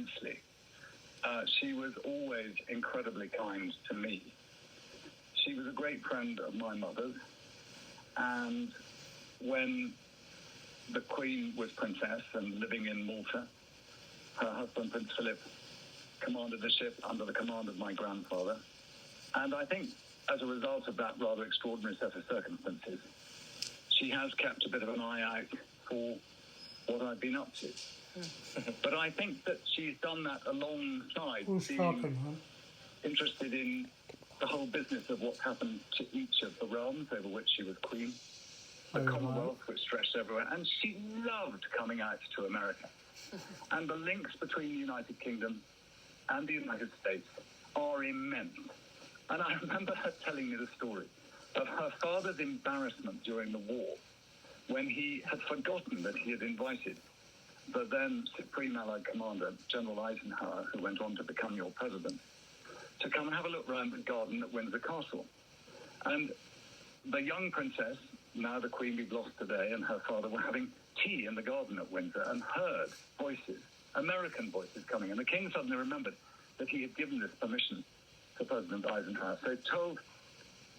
immensely. She was always incredibly kind to me. She was a great friend of my mother's, and when the Queen was princess and living in Malta, her husband, Prince Philip, commanded the ship under the command of my grandfather. And I think as a result of that rather extraordinary set of circumstances, she has kept a bit of an eye out for what I've been up to. But I think that she's done that alongside being interested in the whole business of what happened to each of the realms over which she was queen, the Commonwealth, which stretched everywhere. And she loved coming out to America. And the links between the United Kingdom and the United States are immense. And I remember her telling me the story of her father's embarrassment during the war when he had forgotten that he had invited the then Supreme Allied Commander, General Eisenhower, who went on to become your president, to come and have a look around the garden at Windsor Castle. And the young princess, now the Queen we've lost today, and her father were having tea in the garden at Windsor and heard voices, American voices coming. And the King suddenly remembered that he had given this permission to President Eisenhower. So he told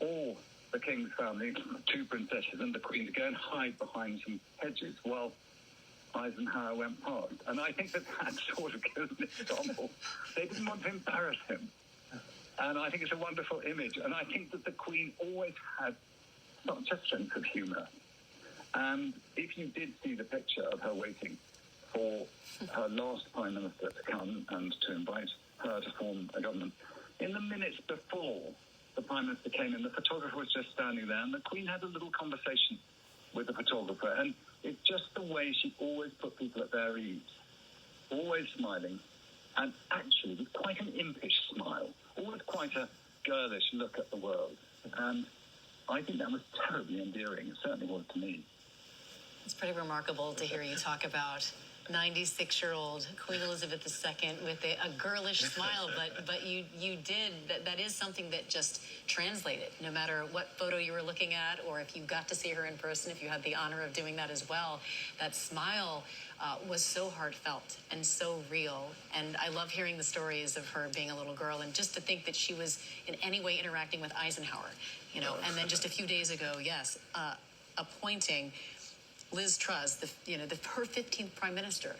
all the King's family, two princesses and the Queen, to go and hide behind some hedges while Eisenhower went past. And I think that sort of gives an example. They didn't want to embarrass him. And I think it's a wonderful image. And I think that the Queen always had such a sense of humour. And if you did see the picture of her waiting for her last Prime Minister to come and to invite her to form a government, in the minutes before the Prime Minister came in, the photographer was just standing there, and the Queen had a little conversation with the photographer. And it's just the way she always put people at their ease, always smiling, and actually with quite an impish smile, always quite a girlish look at the world. And I think that was terribly endearing. It certainly was to me. It's pretty remarkable to hear you talk about 96-year-old Queen Elizabeth II with a girlish smile, but you did, that is something that just translated, no matter what photo you were looking at, or if you got to see her in person, if you had the honor of doing that as well. That smile was so heartfelt and so real. And I love hearing the stories of her being a little girl, and just to think that she was in any way interacting with Eisenhower, you know, and then just a few days ago, appointing Liz Truss, her 15th prime minister,